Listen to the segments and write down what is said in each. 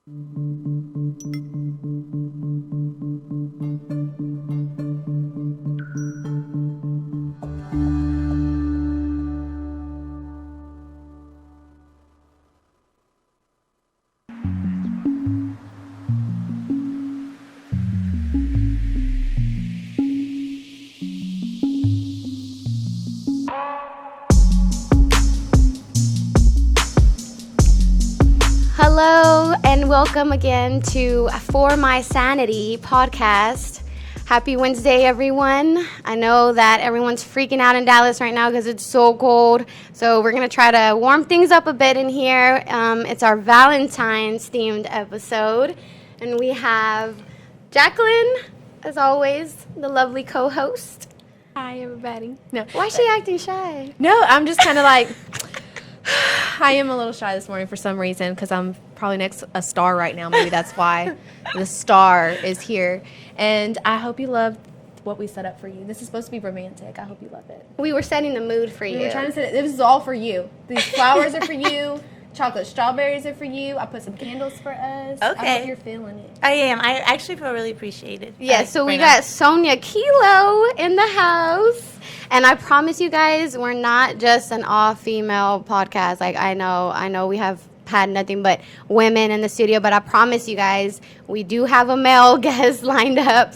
Hello and welcome again to For My Sanity podcast. Happy Wednesday, everyone. I know that everyone's freaking out in Dallas right now because it's so cold. So we're going to try to warm things up a bit in here. It's our Valentine's themed episode. And we have Jaclyn, as always, the lovely co-host. Hi, everybody. No, Why is she acting shy? No, I'm just kind of like, I am a little shy this morning for some reason because I'm probably next to a star right now. Maybe that's why the star is here. And I hope you loved what we set up for you. This is supposed to be romantic. I hope you love it. We were setting the mood for you. We were trying to set it. This is all for you. These flowers are for you. Chocolate strawberries are for you. I put some candles for us. Okay. I hope you're feeling it. I am. I actually feel really appreciated. Yeah, so we got Sonia Kilo in the house. And I promise you guys, we're not just an all-female podcast. Like, I know we have had nothing but women in the studio, but I promise you guys, we do have a male guest lined up.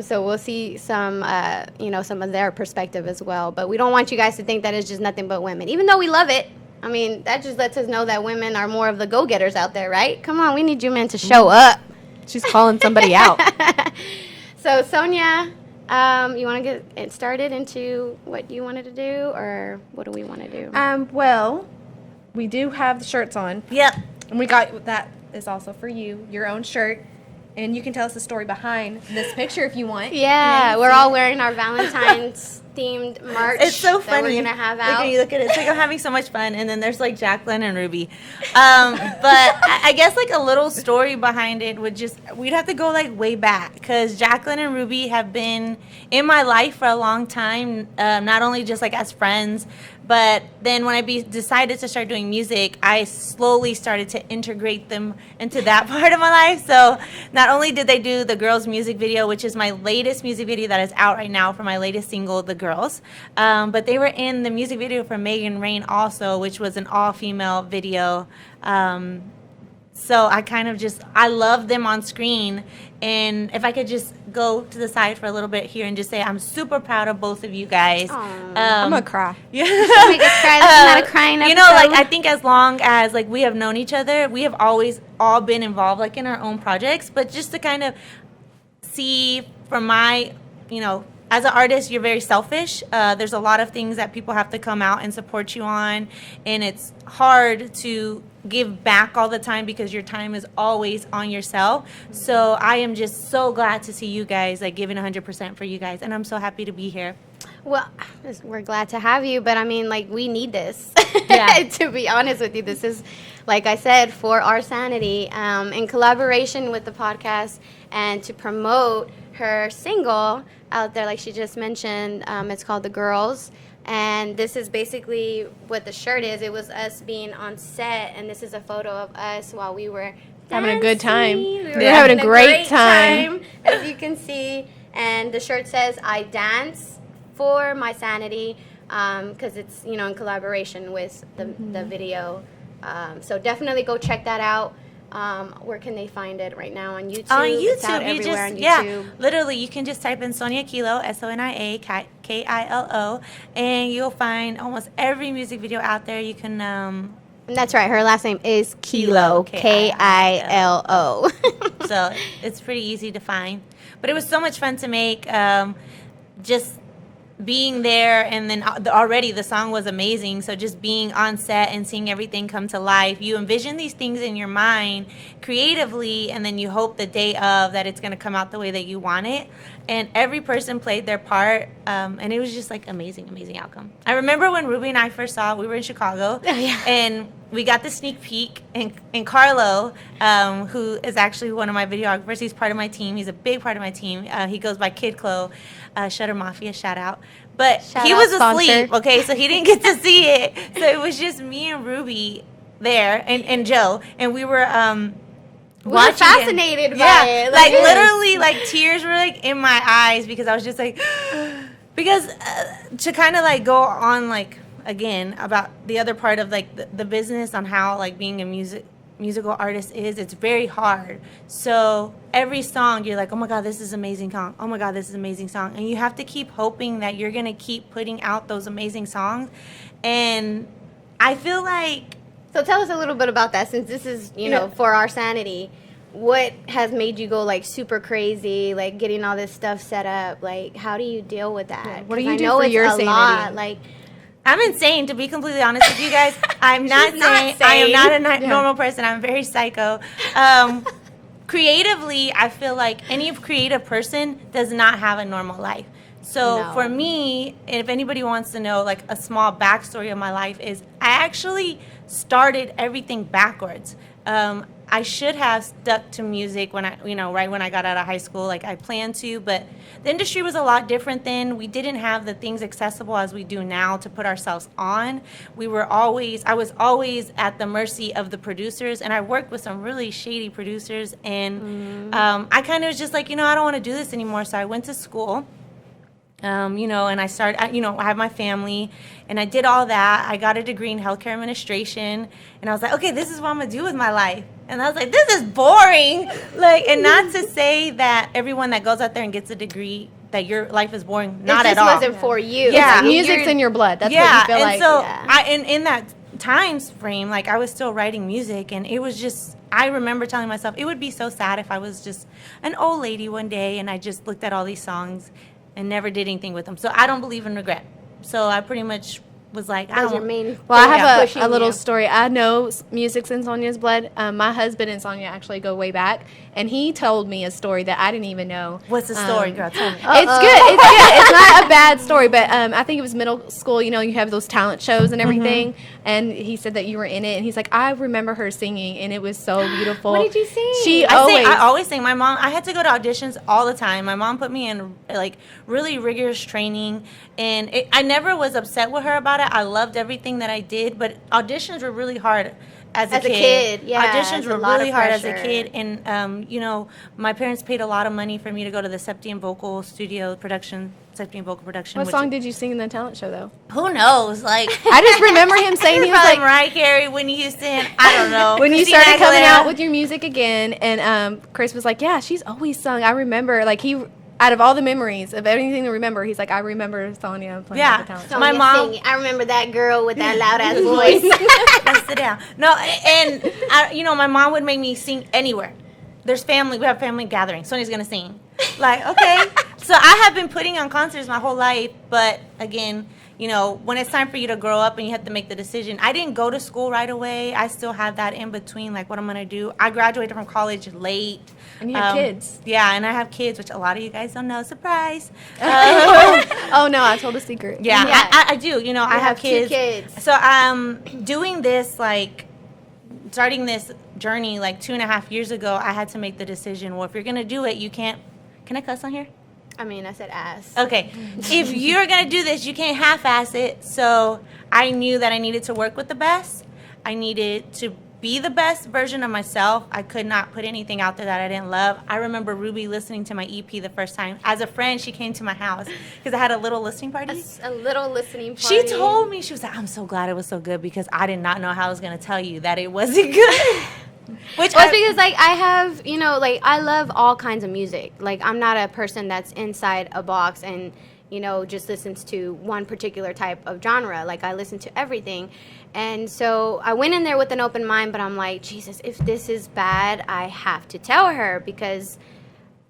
So we'll see some of their perspective as well. But we don't want you guys to think that it's just nothing but women, even though we love it. I mean, that just lets us know that women are more of the go-getters out there, right? Come on, we need you men to show up. She's calling somebody out. So, Sonia, you want to get it started into what you wanted to do, or what do we want to do? Well, we do have the shirts on. Yep. And we got, that is also for you, your own shirt. And you can tell us the story behind this picture if you want. Yeah, we're all wearing our Valentine's themed merch. It's so that funny. we're gonna have out. Look at it. It's like I'm having so much fun, and then there's like Jaclyn and Ruby. But I guess like a little story behind it we'd have to go like way back, because Jaclyn and Ruby have been in my life for a long time. Not only just like as friends, but then when I decided to start doing music, I slowly started to integrate them into that part of my life. So not only did they do the girls' music video, which is my latest music video that is out right now for my latest single, The Girls, but they were in the music video for Megan Rain also, which was an all-female video. So I love them on screen. And if I could just go to the side for a little bit here and just say I'm super proud of both of you guys. I'm going to cry. Make us cry. This is not a crying episode. Like I think as long as like we have known each other, we have always all been involved like in our own projects. But just to kind of see from my, as an artist, you're very selfish. There's a lot of things that people have to come out and support you on. And it's hard to give back all the time because your time is always on yourself. So I am just so glad to see you guys like giving 100% for you guys. And I'm so happy to be here. Well, we're glad to have you, but I mean, like, we need this. Yeah. To be honest with you, this is, like I said, for our sanity, in collaboration with the podcast, and to promote her single out there, like she just mentioned. It's called The Girls, and this is basically what the shirt is. It was us being on set, and this is a photo of us while we were Having a good time. We were Yeah. Having a great time. as you can see. And the shirt says, I dance for my sanity, because it's, in collaboration with the video. So definitely go check that out. Where can they find it right now? On YouTube? On YouTube, It's out you everywhere on YouTube. Yeah, literally, you can just type in Sonia Kilo, SONIAKILO, and you'll find almost every music video out there. You can. That's right. Her last name is Kilo, Kilo. So it's pretty easy to find. But it was so much fun to make. Just being there, and then already the song was amazing. So just being on set and seeing everything come to life, you envision these things in your mind creatively, and then you hope the day of that it's going to come out the way that you want it. And every person played their part, and it was just like amazing outcome. I remember when Ruby and I first saw it, we were in Chicago, and we got the sneak peek, and Carlo, who is actually one of my videographers, he's part of my team. He's a big part of my team. He goes by Kid Clo, Shutter Mafia, shout out. But he was asleep, okay, so he didn't get to see it. So it was just me and Ruby there, and Joe, and we were We were fascinated by it. Like literally, like tears were like in my eyes because I was just like, because to kind of like go on like again about the other part of like the business on how like being a musical artist is, it's very hard. So every song you're like, oh my god, this is an amazing song, oh my god, this is an amazing song, and you have to keep hoping that you're gonna keep putting out those amazing songs. And I feel like, so tell us a little bit about that, since this is, you know, for our sanity. What has made you go like super crazy, like getting all this stuff set up? Like, how do you deal with that? Yeah. What do you do for your sanity? Lot. Like, I'm insane, to be completely honest with you guys. I'm not sane. I am not a normal person. I'm very psycho. Creatively, I feel like any creative person does not have a normal life. So for me, if anybody wants to know like a small backstory of my life, is I actually started everything backwards. I should have stuck to music when right when I got out of high school, like I planned to, but the industry was a lot different then. We didn't have the things accessible as we do now to put ourselves on. I was always at the mercy of the producers, and I worked with some really shady producers, and I kind of was just like, I don't want to do this anymore. So I went to school. And I started, I have my family, and I did all that. I got a degree in healthcare administration, and I was like, okay, this is what I'm gonna do with my life. And I was like, this is boring. Like, and not to say that everyone that goes out there and gets a degree, that your life is boring. Not at all. It just wasn't for you. Yeah, music's in your blood. That's what you feel like. And so in that time frame, like I was still writing music, and it was just, I remember telling myself it would be so sad if I was just an old lady one day and I just looked at all these songs and never did anything with them. So I don't believe in regret. So I pretty much was like, I have a little story. I know music's in Sonia's blood. My husband and Sonia actually go way back, and he told me a story that I didn't even know. What's the story, girl? Tell me. It's good. It's good. It's not a bad story, but I think it was middle school. You have those talent shows and everything, and he said that you were in it, and he's like, I remember her singing, and it was so beautiful. What did you sing? I always sing. My mom, I had to go to auditions all the time. My mom put me in like really rigorous training, and I never was upset with her about it. I loved everything that I did, but auditions were really hard as a kid. Yeah, auditions were really hard as a kid, and my parents paid a lot of money for me to go to the Septium Vocal Studio production. What song did you sing in the talent show, though? Who knows? Like, I just remember him saying he was like Mariah Carey, Whitney Houston. I don't know. When you started coming out with your music again, and Chris was like, "Yeah, she's always sung." I remember, like out of all the memories of anything to remember, he's like, I remember Sonia playing at the talent show. My mom, I remember that girl with that loud ass voice. Let's sit down. No, and my mom would make me sing anywhere. There's family. We have family gatherings. Sonia's gonna sing. Like, okay. So I have been putting on concerts my whole life, but again, when it's time for you to grow up and you have to make the decision. I didn't go to school right away. I still have that in between, like what I'm gonna do. I graduated from college late. And you have kids. Yeah, and I have kids, which a lot of you guys don't know. Surprise. Oh, no, I told a secret. Yeah, I do. I have kids. 2 kids. So doing this, like, starting this journey, like 2.5 years ago, I had to make the decision, well, if you're going to do it, you can't. Can I cuss on here? I mean, I said ass. Okay. If you're going to do this, you can't half-ass it. So I knew that I needed to work with the best. I needed to be the best version of myself. I could not put anything out there that I didn't love. I remember Ruby listening to my EP the first time. As a friend, she came to my house because I had a little listening party. A little listening party. She told me, she was like, I'm so glad it was so good because I did not know how I was going to tell you that it wasn't good. Because I have, I love all kinds of music. Like, I'm not a person that's inside a box and, just listens to one particular type of genre. Like, I listen to everything. And so I went in there with an open mind, but I'm like, Jesus, if this is bad, I have to tell her because...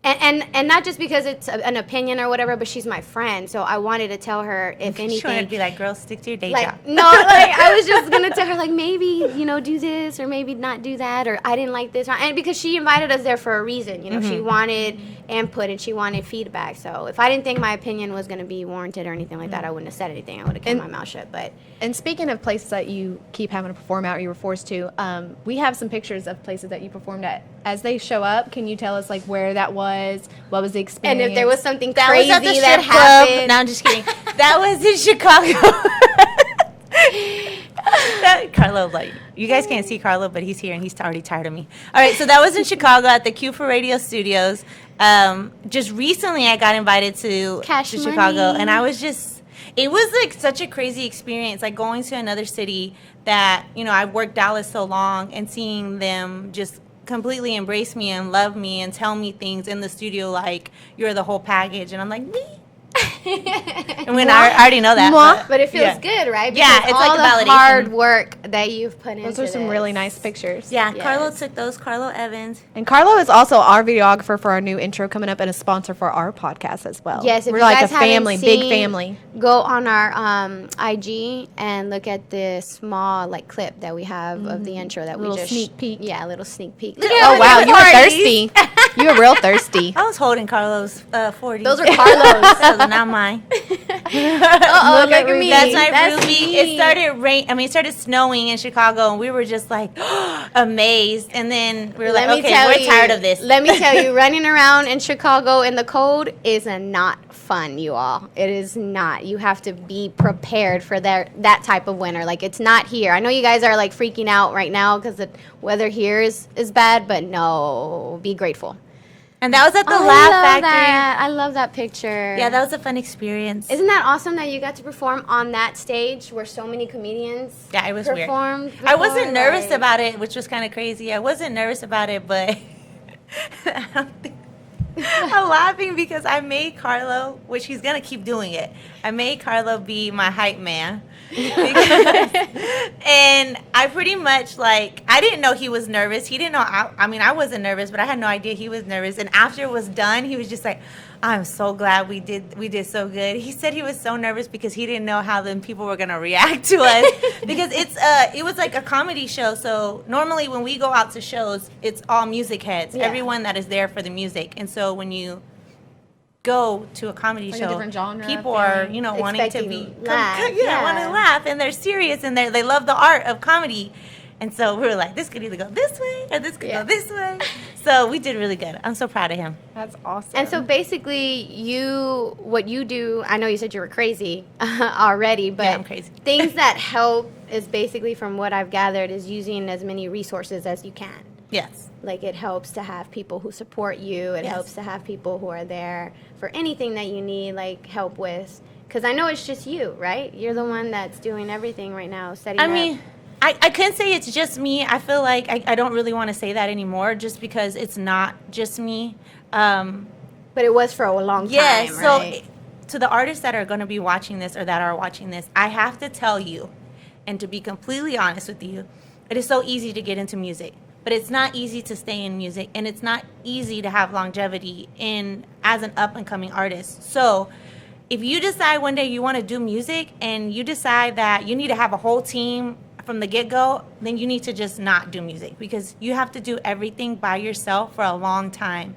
And not just because it's an opinion or whatever, but she's my friend, so I wanted to tell her if anything. She wanted to be like, girl, stick to your day job. No, I was just gonna tell her like maybe do this or maybe not do that or I didn't like this, and because she invited us there for a reason, she wanted input and she wanted feedback. So if I didn't think my opinion was gonna be warranted or anything like that, I wouldn't have said anything. I would have kept my mouth shut. And speaking of places that you keep having to perform at or you were forced to, we have some pictures of places that you performed at. As they show up, can you tell us like where that was? What was the experience? And if there was something that crazy was at the that strip club. happened? No, I'm just kidding. That was in Chicago. Carlo, like, you guys can't see Carlo, but he's here and he's already tired of me. All right, so that was in Chicago at the Q for Radio Studios. Just recently, I got invited to Chicago, and I was just, it was like such a crazy experience, like going to another city that, you know, I've worked Dallas so long, and seeing them just completely embrace me and love me and tell me things in the studio like you're the whole package, and I'm like, me. I mean, I already know that, but it feels good, right? Yeah, because it's all like a the validation. hard work that you've put into Those are some this. really nice pictures. Yeah, Yes. Carlo took those. Carlo Evans. And Carlo is also our videographer for our new intro coming up and a sponsor for our podcast as well. Yes, if we're you like guys a family, haven't big seen, family. Go on our IG and look at the small like clip that we have of the intro that Little we just sneak peek. Yeah, a little sneak peek. Oh wow, you were thirsty. You were real thirsty. I was holding Carlo's 40s. Those are Carlos. Those are not mine. Uh-oh, Look at Ruby. me. That's my That's Ruby. me. It started it started snowing in Chicago, and we were just like amazed. And then we were like, okay, we're tired of this. Let me tell you, running around in Chicago in the cold is not fun, you all. It is not. You have to be prepared for that type of winter. Like, it's not here. I know you guys are like freaking out right now because the weather here is bad, but no, be grateful. And that was at the I Laugh love Factory. that. I love that picture. Yeah, that was a fun experience. Isn't that awesome that you got to perform on that stage where so many comedians Yeah, it was weird. performed? I wasn't nervous like- about it, which was kind of crazy. I wasn't nervous about it, but I don't think I'm laughing because I made Carlo, which he's gonna keep doing it. I made Carlo be my hype man, because, and I pretty much like I didn't know he was nervous. He didn't know. I mean, I wasn't nervous, but I had no idea he was nervous. And after it was done, he was just like, "I'm so glad we did so good." He said he was so nervous because he didn't know how then people were gonna react to us because it was like a comedy show. So normally when we go out to shows, it's all music heads, Yeah. everyone that is there for the music. And so when you go to a comedy Like a show, different genre, people are feeling. wanting to Expecting be laugh, want yeah. to laugh, and they're serious, and they love the art of comedy. And so we were like, this could either go this way or this could Yeah. go this way. So we did really good. I'm so proud of him. That's awesome. And so basically, what you do, I know you said you were crazy already, but Yeah, I'm crazy. things that help is basically, from what I've gathered, is using as many resources as you can. Yes. Like, it helps to have people who support you. It Yes. helps to have people who are there for anything that you need, like, help with. Because I know it's just you, right? You're the one that's doing everything right now, setting I up. mean, I couldn't say it's just me. I feel like I don't really want to say that anymore just because it's not just me. But it was for a long time, Yeah, so right? to the artists that are going to be watching this or that are watching this, I have to tell you, and to be completely honest with you, it is so easy to get into music, but it's not easy to stay in music, and it's not easy to have longevity as an up-and-coming artist. So if you decide one day you want to do music and you decide that you need to have a whole team from the get-go, then you need to just not do music because you have to do everything by yourself for a long time.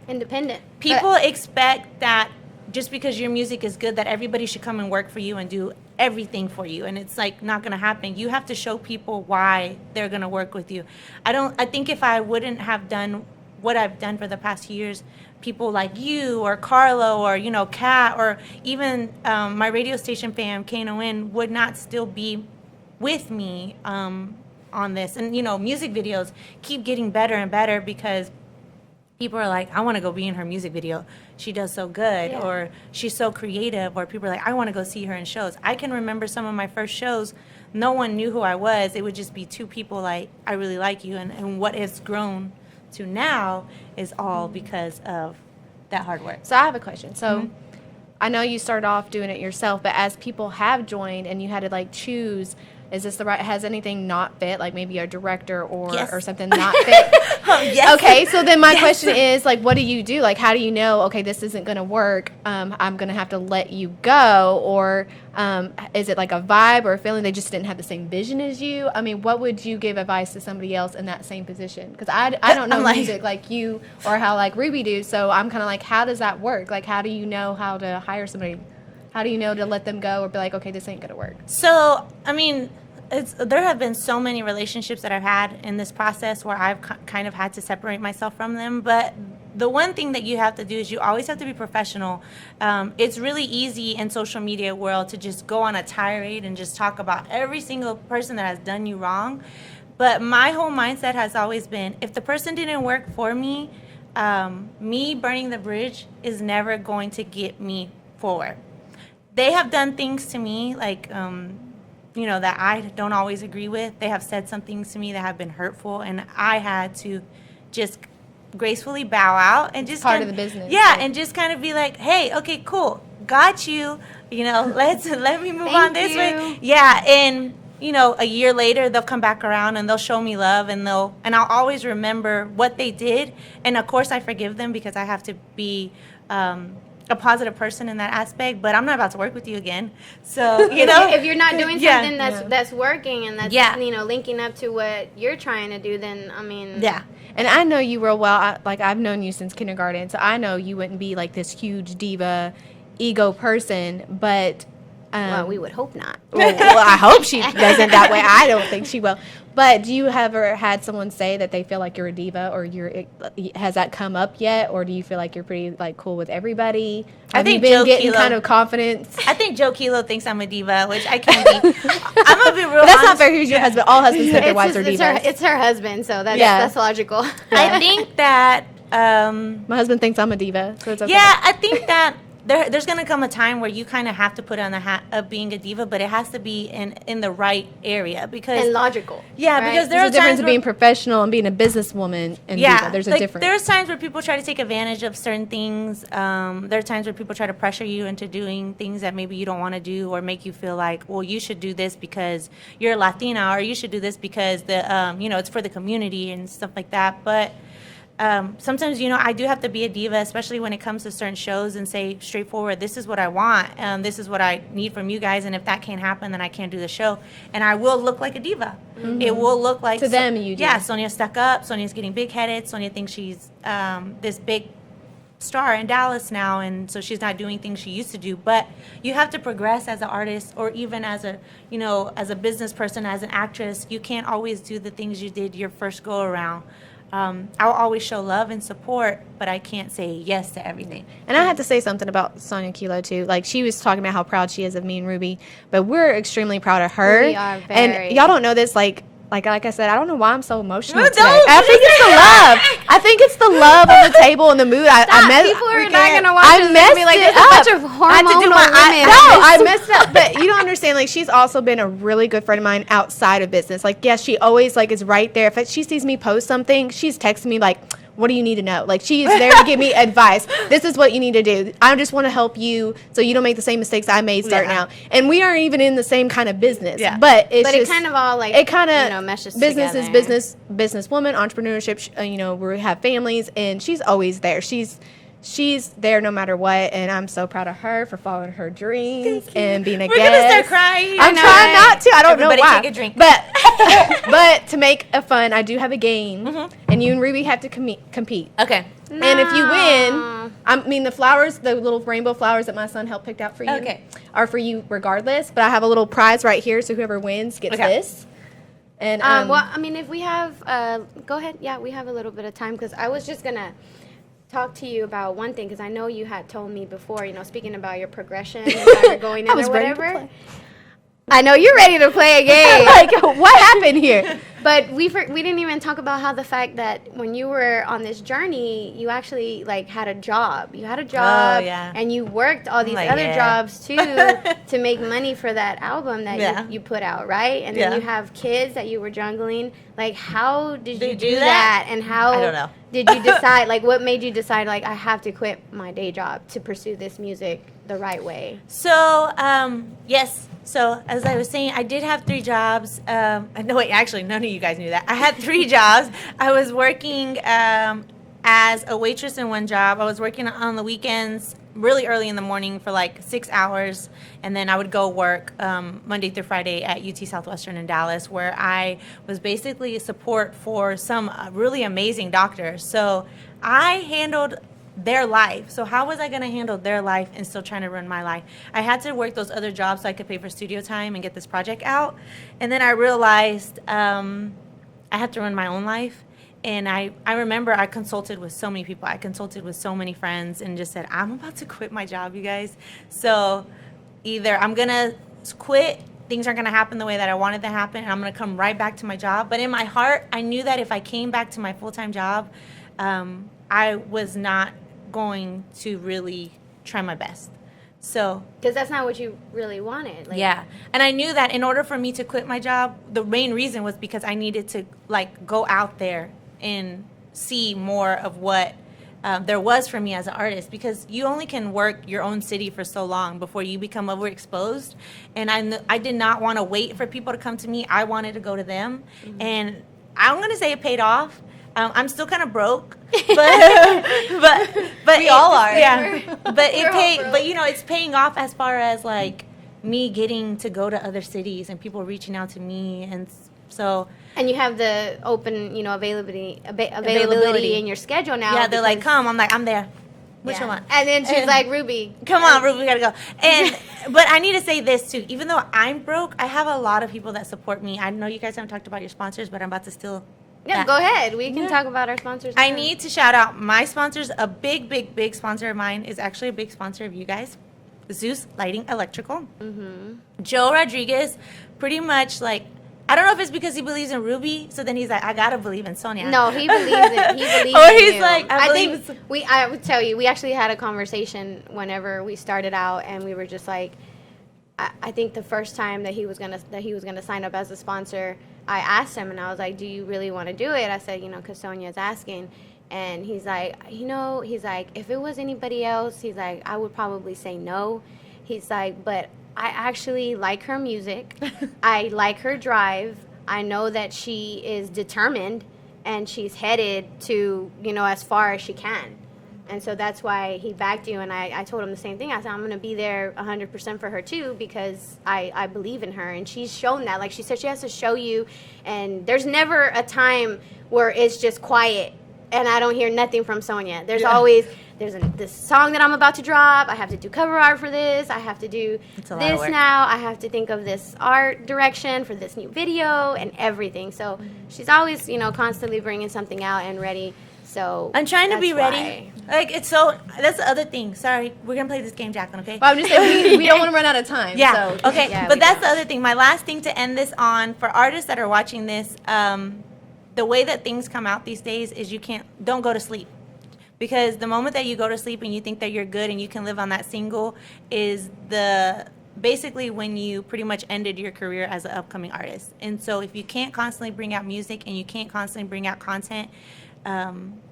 Independent. People expect that just because your music is good that everybody should come and work for you and do everything for you, and it's like not going to happen. You have to show people why they're going to work with you. I think if I wouldn't have done what I've done for the past years, people like you or Carlo or Kat or even my radio station fam Kano would not still be with me on this. And music videos keep getting better and better because people are like, I want to go be in her music video. She does so good. Yeah. Or she's so creative. Or people are like, I want to go see her in shows. I can remember some of my first shows, no one knew who I was. It would just be two people like, I really like you. And what it's grown to now is all because of that hard work. So I have a question. So I know you started off doing it yourself, but as people have joined and you had to like choose, is this the right, has anything not fit, like maybe a director or, Yes. or something not fit? Yes. Okay, so then my question is, like, what do you do? Like, how do you know, okay, this isn't going to work, I'm going to have to let you go? Or is it like a vibe or a feeling they just didn't have the same vision as you? I mean, what would you give advice to somebody else in that same position? Because I don't know music like you or how like Ruby do, so I'm kind of like, how does that work? Like, how do you know how to hire somebody? How do you know to let them go or be like, okay, this ain't going to work? So, I mean, there have been so many relationships that I've had in this process where I've kind of had to separate myself from them. But the one thing that you have to do is you always have to be professional. It's really easy in social media world to just go on a tirade and just talk about every single person that has done you wrong. But my whole mindset has always been, if the person didn't work for me, me burning the bridge is never going to get me forward. They have done things to me like, that I don't always agree with. They have said some things to me that have been hurtful, and I had to just gracefully bow out and just part of the business. Yeah, and just kind of be like, hey, okay, cool, got you. Let me move on this way. Yeah, and a year later they'll come back around and they'll show me love, and I'll always remember what they did, and of course I forgive them because I have to be a positive person in that aspect, but I'm not about to work with you again. So, if you're not doing Yeah. something that's working and that's Yeah. linking up to what you're trying to do, then I mean, yeah. And I know you real well. I've known you since kindergarten, so I know you wouldn't be like this huge diva, ego person. But well, we would hope not. well, I hope she doesn't that way. I don't think she will. But do you ever had someone say that they feel like you're a diva, or has that come up yet, or do you feel like you're pretty like cool with everybody? Have think you been Joe getting Kilo- kind of confidence? I think Joe Kilo thinks I'm a diva, which I can't be. I'm gonna be real But that's honest. not fair. Who's your husband? All husbands think their wives are divas. It's her husband, so that's logical. I think that My husband thinks I'm a diva, so it's okay. yeah, I think that there's going to come a time where you kind of have to put on the hat of being a diva, but it has to be in the right area because and logical. yeah, right? because there There's are a difference times of where, being professional and being a businesswoman and diva. There's a difference. There's times where people try to take advantage of certain things. There are times where people try to pressure you into doing things that maybe you don't want to do, or make you feel like, well, you should do this because you're Latina, or you should do this because it's for the community and stuff like that. But sometimes, I do have to be a diva, especially when it comes to certain shows, and say straightforward, this is what I want, this is what I need from you guys, and if that can't happen, then I can't do the show. And I will look like a diva. Mm-hmm. It will look like... To them, you do. Yeah, Sonia stuck up. Sonia's getting big-headed. Sonia thinks she's this big star in Dallas now, and so she's not doing things she used to do. But you have to progress as an artist, or even as a business person, as an actress. You can't always do the things you did your first go-around. I'll always show love and support, but I can't say yes to everything. And I had to say something about Sonia Kilo too. Like, she was talking about how proud she is of me and Ruby, but we're extremely proud of her. We are very. And y'all don't know this, like I said, I don't know why I'm so emotional No, today. don't. I think it's the love. I think it's the love of the table and the mood. People are not gonna watch I this and messed be like, it "There's a up. bunch of I had to do hormonal women." I messed it up. But you don't understand. Like, she's also been a really good friend of mine outside of business. Like, yes, she always is right there. If she sees me post something, she's texting me like, what do you need to know? Like, she is there to give me advice. This is what you need to do. I just want to help you so you don't make the same mistakes I made starting out. And we aren't even in the same kind of business. Yeah. But it kind of all meshes business together. is businesswoman, entrepreneurship. We have families, and she's always there. She's there no matter what, and I'm so proud of her for following her dreams and being a We're guest. gonna start crying. I'm trying not to. I don't Everybody know why. take a drink. But to make it fun, I do have a game, and you and Ruby have to compete. Okay. And if you win, the flowers, the little rainbow flowers that my son helped pick out for you, Okay. are for you regardless. But I have a little prize right here, so whoever wins gets this. And if we have, go ahead. Yeah, we have a little bit of time because I was just gonna talk to you about one thing because I know you had told me before. Speaking about your progression and how you're going in I was or ready to whatever. play. I know you're ready to play a game. like, what happened here? But we didn't even talk about how the fact that when you were on this journey, you actually had a job. You had a job, and you worked all these other jobs too to make money for that album that you put out, right? And then you have kids that you were juggling. Like, how did you do that? And how I don't know. did you decide? What made you decide? I have to quit my day job to pursue this music the right way. So, yes. So, as I was saying, I did have 3 jobs. No, wait, actually, none of you guys knew that. I had 3 jobs. I was working as a waitress in one job. I was working on the weekends really early in the morning for 6 hours. And then I would go work Monday through Friday at UT Southwestern in Dallas, where I was basically support for some really amazing doctors. So I handled their life. So how was I going to handle their life and still trying to run my life? I had to work those other jobs so I could pay for studio time and get this project out. And then I realized I had to run my own life. And I remember I consulted with so many people. I consulted with so many friends and just said, I'm about to quit my job, you guys. So either I'm going to quit, things aren't going to happen the way that I wanted to happen, and I'm going to come right back to my job. But in my heart, I knew that if I came back to my full-time job, I was not going to really try my best. So, because that's not what you really wanted. Like, yeah. And I knew that in order for me to quit my job, the main reason was because I needed to like go out there and see more of what there was for me as an artist, because you only can work your own city for so long before you become overexposed. And I did not want to wait for people to come to me. I wanted to go to them. Mm-hmm. And I'm going to say it paid off. I'm still kind of broke, but we all are. Yeah, but it paid. But you know, it's paying off as far as like me getting to go to other cities and people reaching out to me, and so. And you have the open, you know, availability in your schedule now. Yeah, they're like, come. I'm like, I'm there. Which one? And then she's like, Ruby, come on, Ruby, we gotta go. And but I need to say this too. Even though I'm broke, I have a lot of people that support me. I know you guys haven't talked about your sponsors, but I'm about to still. Yeah, go ahead. We can talk about our sponsors. I need to shout out my sponsors. A big sponsor of mine is actually a big sponsor of you guys. Zeus Lighting Electrical. Mm-hmm. Joe Rodriguez, pretty much like, I don't know if it's because he believes in Ruby, so then he's like, I gotta believe in Sonia. No, he believes in He believes or in he's you. like, I would tell you, we actually had a conversation whenever we started out, and we were just like, I think the first time that he was gonna sign up as a sponsor, I asked him, and I was like, do you really want to do it? I said, you know, because Sonia's asking. And he's like, you know, he's like, if it was anybody else, he's like, I would probably say no. He's like, but I actually like her music. I like her drive. I know that she is determined, and she's headed to, you know, as far as she can. And so that's why he backed you, and I told him the same thing. I said, I'm going to be there 100% for her, too, because I believe in her, and she's shown that. Like she said, she has to show you, and there's never a time where it's just quiet, and I don't hear nothing from Sonia. There's always, this song that I'm about to drop. I have to do cover art for this. I have to do this now. I have to think of this art direction for this new video and everything. So she's always, you know, constantly bringing something out and ready. So I'm trying to be ready. Like, it's so, that's the other thing. Sorry, we're going to play this game, Jaclyn, okay? Well, I'm just saying, we don't want to run out of time. Yeah, so. Okay. Yeah, but that's the other thing. My last thing to end this on, for artists that are watching this, the way that things come out these days is don't go to sleep. Because the moment that you go to sleep and you think that you're good and you can live on that single is basically when you pretty much ended your career as an upcoming artist. And so if you can't constantly bring out music and you can't constantly bring out content,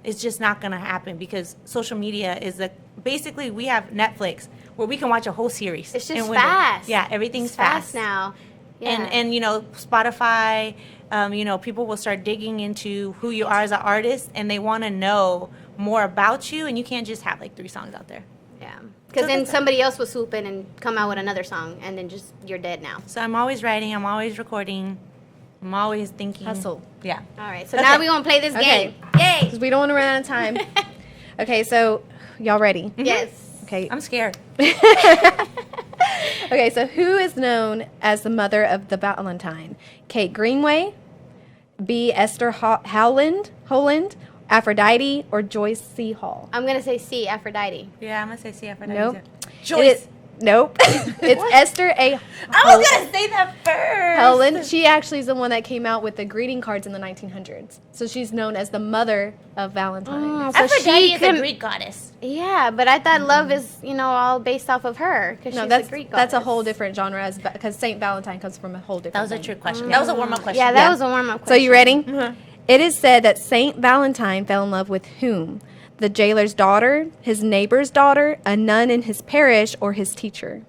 it's just not going to happen, because social media is basically we have Netflix where we can watch a whole series. It's just fast. Yeah, everything's it's fast now. Yeah. And you know, Spotify, you know, people will start digging into who you are as an artist, and they want to know more about you, and you can't just have like 3 songs out there. Yeah. Because then somebody else will swoop in and come out with another song, and then just you're dead now. So I'm always writing, I'm always recording, I'm always thinking. Hustle. Yeah. All right. So now we're going to play this game. Yay! Because we don't want to run out of time. Okay, so y'all ready? Mm-hmm. Yes. Okay. I'm scared. Okay, so who is known as the mother of the Valentine? Kate Greenway, B. Esther Howland, Aphrodite, or Joyce C. Hall? I'm going to say C, Aphrodite. Yeah, I'm going to say C, Aphrodite. Nope. Joyce. Nope. It's Esther A. I was going to say that first. Helen. She actually is the one that came out with the greeting cards in the 1900s. So she's known as the mother of Valentine. So Aphrodite is a Greek goddess. Yeah, but I thought love is, you know, all based off of her, because she's a Greek goddess. That's a whole different genre, because Saint Valentine comes from a whole different That was a thing. trick question. That was a warm-up question. Yeah, that was a warm-up question. So you ready? Mm-hmm. It is said that Saint Valentine fell in love with whom? The jailer's daughter, his neighbor's daughter, a nun in his parish, or his teacher?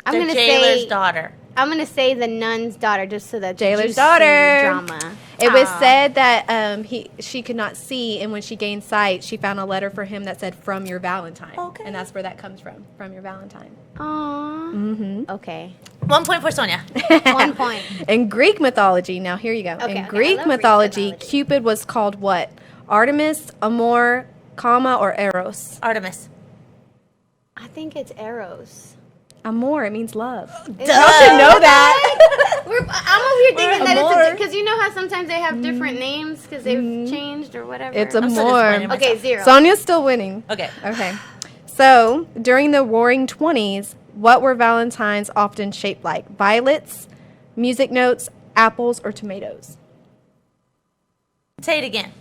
I'm The gonna jailer's say daughter. I'm gonna say the nun's daughter, just so that Jailer's juicy daughter. drama. It was said that she could not see, and when she gained sight, she found a letter for him that said, "From your Valentine." Okay. And that's where that comes from your Valentine. Aww. Mm-hmm. Okay. 1 point for Sonia. 1 point. In Greek mythology, now here you go. Okay, In okay, I Greek love mythology, Greek mythology. Cupid was called what? Artemis, Amor, Kama, or Eros? Artemis. I think it's Eros. Amor, it means love. Y'all should know that. I'm over here thinking that Amor. it's because you know how sometimes they have different names because they've changed or whatever. It's I'm so amor. disappointed in Okay, myself. 0. Sonia's still winning. Okay. Okay. So, during the Roaring 20s, what were Valentines often shaped like? Violets, music notes, apples, or tomatoes? Say it again.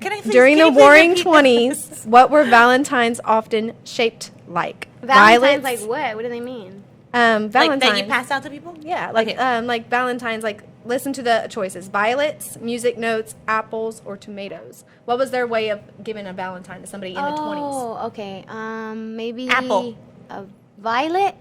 During the can you please Roaring repeat 20s, what were Valentines often shaped like? Valentine's like what? What do they mean? Valentines. Like that you pass out to people? Yeah, like Okay. like Valentine's. Like, listen to the choices: violets, music notes, apples, or tomatoes. What was their way of giving a Valentine to somebody in the 20s? Oh, okay. Maybe Apple. A violet.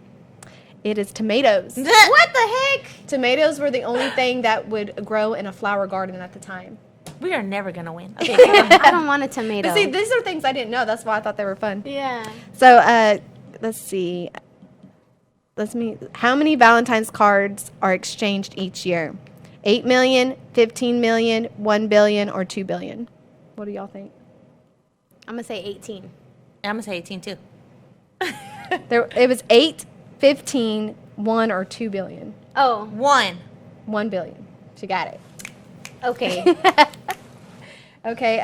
It is tomatoes. What the heck? Tomatoes were the only thing that would grow in a flower garden at the time. We are never going to win. Okay, go on. I don't want a tomato. But see, these are things I didn't know. That's why I thought they were fun. Yeah. So, let's see. How many Valentine's cards are exchanged each year? 8 million, 15 million, 1 billion, or 2 billion? What do y'all think? I'm gonna say 18. I'm going to say 18 too. It was 8, 15, 1, or 2 billion. Oh, 1. 1 billion. She got it. okay. Okay,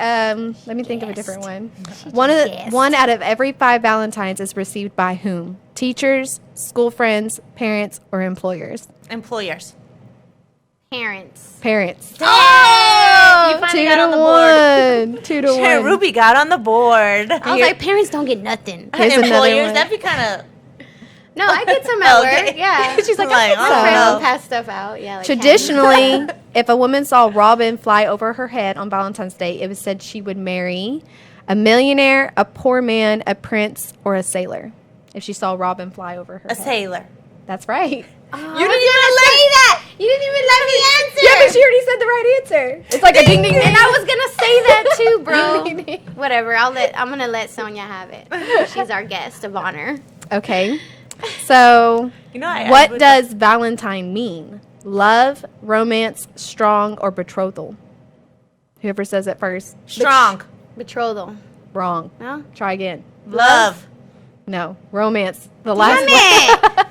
let me think of a different one. guessed. One out of every 5 Valentines is received by whom? Teachers, school friends, parents, or employers? Employers. Parents. Parents. Oh! You 2 finally got on the to board. 1. 2 to Sure, 1. Ruby got on the board. I was like, parents don't get nothing. Here's another Employers, one. that'd be kind of... No, I get some at Okay. work. Yeah. She's like, Like, I My think so. friends no. will pass stuff out. Yeah. Like Traditionally, if a woman saw Robin fly over her head on Valentine's Day, it was said she would marry a millionaire, a poor man, a prince, or a sailor. If she saw Robin fly over her A head. sailor. That's right. Oh, You didn't even say that. You didn't even let me answer. Yeah, but she already said the right answer. It's like a ding ding ding. And I was gonna say that too, bro. Ding, ding, ding. Whatever. I'm gonna let Sonia have it. She's our guest of honor. Okay. So, You know, I what would- does Valentine mean? Love, romance, strong, or betrothal? Whoever says it first. Strong. Betrothal. Wrong. No. Try again. Love. No. Romance. The last Damn one.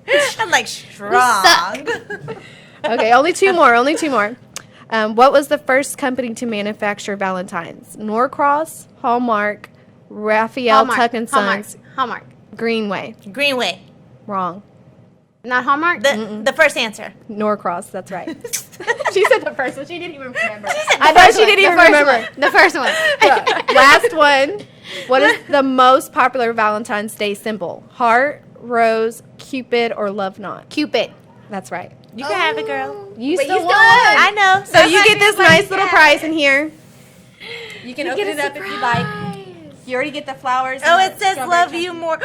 it. I'm like, strong. Okay, only 2 more. Only 2 more. What was the first company to manufacture Valentines? Norcross, Hallmark, Raphael Tuck and Sons, Hallmark. Greenway. Greenway. Wrong. Not Hallmark. The first answer. Norcross. That's right. She said the first one. She didn't even remember. I know she didn't even remember. The first one. Last one. What is the most popular Valentine's Day symbol? Heart, rose, Cupid, or love knot? Cupid. That's right. You can have it, girl. You But still you won. still won. I know. So you get this nice little prize in here. You can open it up if you like. You already get the flowers. Oh, and it the says strawberry love chocolate. you more.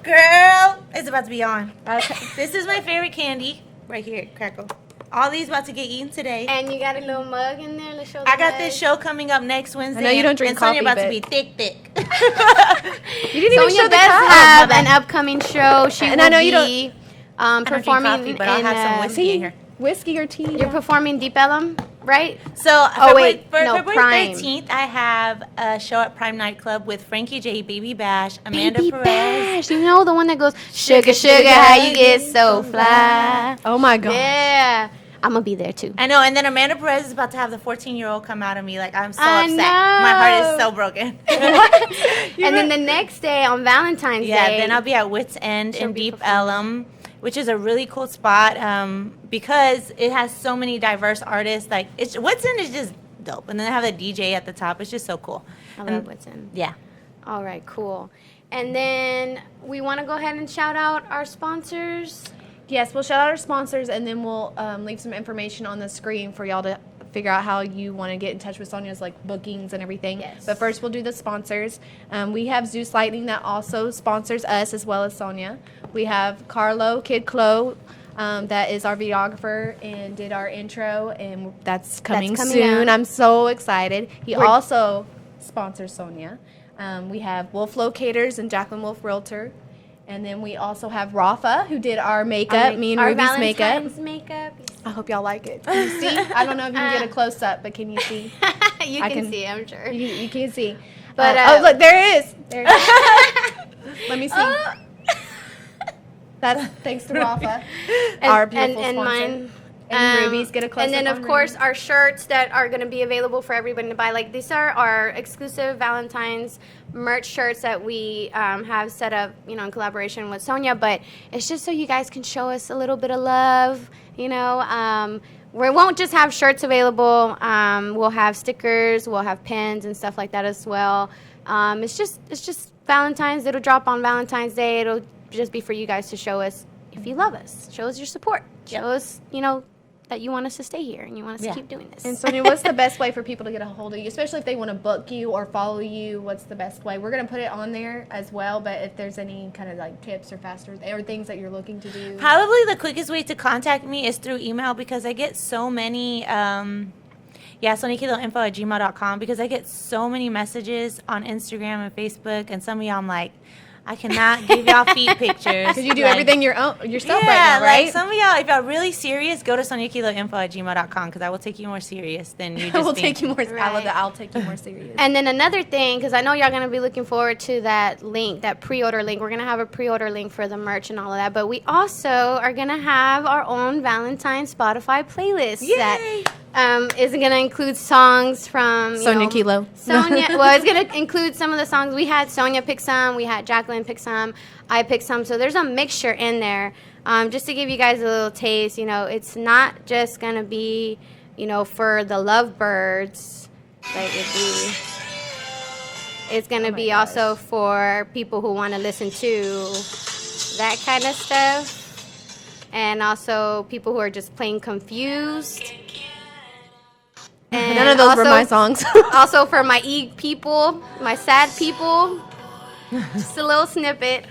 Girl, it's about to be on. Okay. This is my favorite candy. Right here, Crackle. All these about to get eaten today. And you got a little mug in there. Let's show I the got mug. this show coming up next Wednesday. I know you don't drink and Sonia coffee, about to but- be thick. You didn't even Sonia show the does cup. have My bad. an upcoming show. She And will I know you be I don't drink performing coffee, but I'll have some in, whiskey in here. Whiskey or tea? You're performing Deep Ellum, right? So, Oh, wait, February Prime. 13th, I have a show at Prime Nightclub with Frankie J, Baby Bash, Amanda Baby Perez. Bash. You know the one that goes, sugar, sugar, how you get so fly. Oh my god. Yeah. I'm going to be there too. I know, and then Amanda Perez is about to have the 14-year-old come out of me. Like, I'm so I upset. know. My heart is so broken. And then the next day on Valentine's Yeah, Day. then I'll be at Wits End She'll in be Deep performing. Ellum, which is a really cool spot because it has so many diverse artists. Like, Wits End is just dope. And then they have a DJ at the top. It's just so cool. I And- love what's in. Yeah. All right, cool. And then we want to go ahead and shout out our sponsors. Yes, we'll shout out our sponsors and then we'll leave some information on the screen for y'all to figure out how you want to get in touch with Sonia's like bookings and everything. Yes. But first we'll do the sponsors. We have Zeus Lightning that also sponsors us as well as Sonia. We have Carlo, Kid Clo, that is our videographer and did our intro, and that's coming coming soon. out. I'm so excited. He We're- also sponsors Sonia. We have Wolf Locators and Jaclyn Wolf Realtor. And then we also have Rafa, who did our makeup, me and our Ruby's makeup. Valentine's makeup. I hope y'all like it. Can you see? I don't know if you can get a close up, but can you see? You I can can- see, I'm sure. You can see. But, oh, look, there it is. There it is. Let me see. Oh. That's thanks to Rafa, our beautiful and sponsor. mine. And Ruby's get a close And then, up of on course, Ruby. our shirts that are going to be available for everybody to buy. Like, these are our exclusive Valentine's merch shirts that we have set up, in collaboration with Sonia. But it's just so you guys can show us a little bit of love, We won't just have shirts available. We'll have stickers, we'll have pins and stuff like that as well. It's just Valentine's. It'll drop on Valentine's Day. It'll just be for you guys to show us if you love us. Show us your support. Show us, that you want us to stay here and you want us to keep doing this. And Sonia, what's the best way for people to get a hold of you, especially if they want to book you or follow you? What's the best way? We're going to put it on there as well, but if there's any kind of like tips or faster or things that you're looking to do. Probably the quickest way to contact me is through email because I get so many, soniakiloinfo@gmail.com because I get so many messages on Instagram and Facebook, and some of y'all I'm like, I cannot give y'all feet pictures. Because you do everything yourself right now, right? Like some of y'all, if y'all really serious, go to soniakiloinfo@gmail.com because I will take you more serious than you just I will think. take you more. I love Right. that. I'll take you more serious. And then another thing, because I know y'all going to be looking forward to that link, that pre-order link. We're going to have a pre-order link for the merch and all of that. But we also are going to have our own Valentine's Spotify playlist. Yay! That is going to include songs from Sonia Kilo. Sonia. Well, it's going to include some of the songs. We had Sonia pick some. We had Jaclyn pick some. I picked some. So there's a mixture in there. Just to give you guys a little taste, it's not just going to be, for the lovebirds. Like it's going to be also for people who want to listen to that kind of stuff. And also people who are just plain confused. And None of those were my songs. Also for my people, my sad people. Just a little snippet.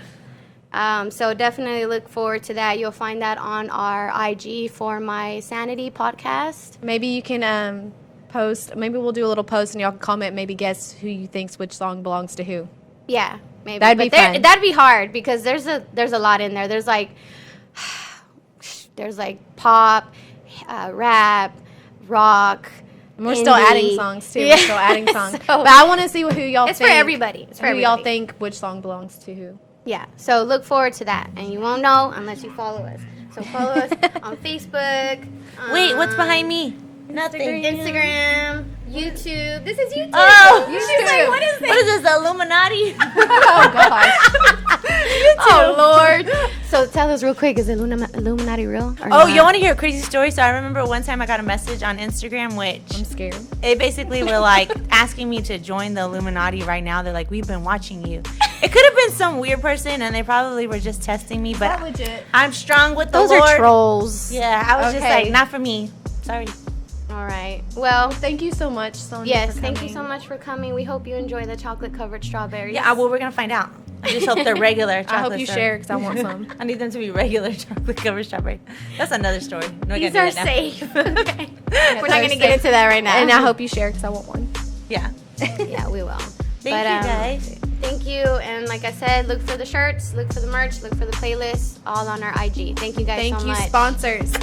So definitely look forward to that. You'll find that on our IG for my Sanity podcast. Maybe you can post. Maybe we'll do a little post and y'all can comment. Maybe guess who you think's which song belongs to who. Yeah, maybe. That'd be fun. That'd be hard because there's a lot in there. There's like pop, rap, rock. And we're still indie. adding songs too. Yeah. We're still adding songs. So- But I want to see who y'all It's think. for everybody. It's for who y'all everybody. think which song belongs to who. Yeah, so look forward to that. And you won't know unless you follow us. So follow us on Facebook. Wait, what's behind me? Nothing. Instagram, YouTube. This is YouTube. Oh, She's like, what is What is this, the Illuminati? Oh gosh. Oh, Lord. So tell us real quick, is Illuminati real? Or Oh, not? you want to hear a crazy story? So I remember one time I got a message on Instagram, which I'm scared. they basically were like asking me to join the Illuminati right now. They're like, we've been watching you. It could have been some weird person, and they probably were just testing me. But Not legit. I'm strong with the Those Lord. are trolls. Yeah, I was just Okay. like, not for me. Sorry. All right. Well, Thank you so much, Sonia. yes, for thank you coming. so much for coming. We hope you enjoy the chocolate-covered strawberries. Yeah, well, we're gonna find out. I just hope they're regular chocolate. I hope you share because I want some. I need them to be regular chocolate covered strawberry. That's another story. No, These are safe. Okay. We're not they're going to safe. get into that right now. And I hope you share because I want one. Yeah. Yeah, we will. Thank you, guys. Thank you. And like I said, look for the shirts, look for the merch, look for the playlist, all on our IG. Thank you guys Thank so you, much. sponsors.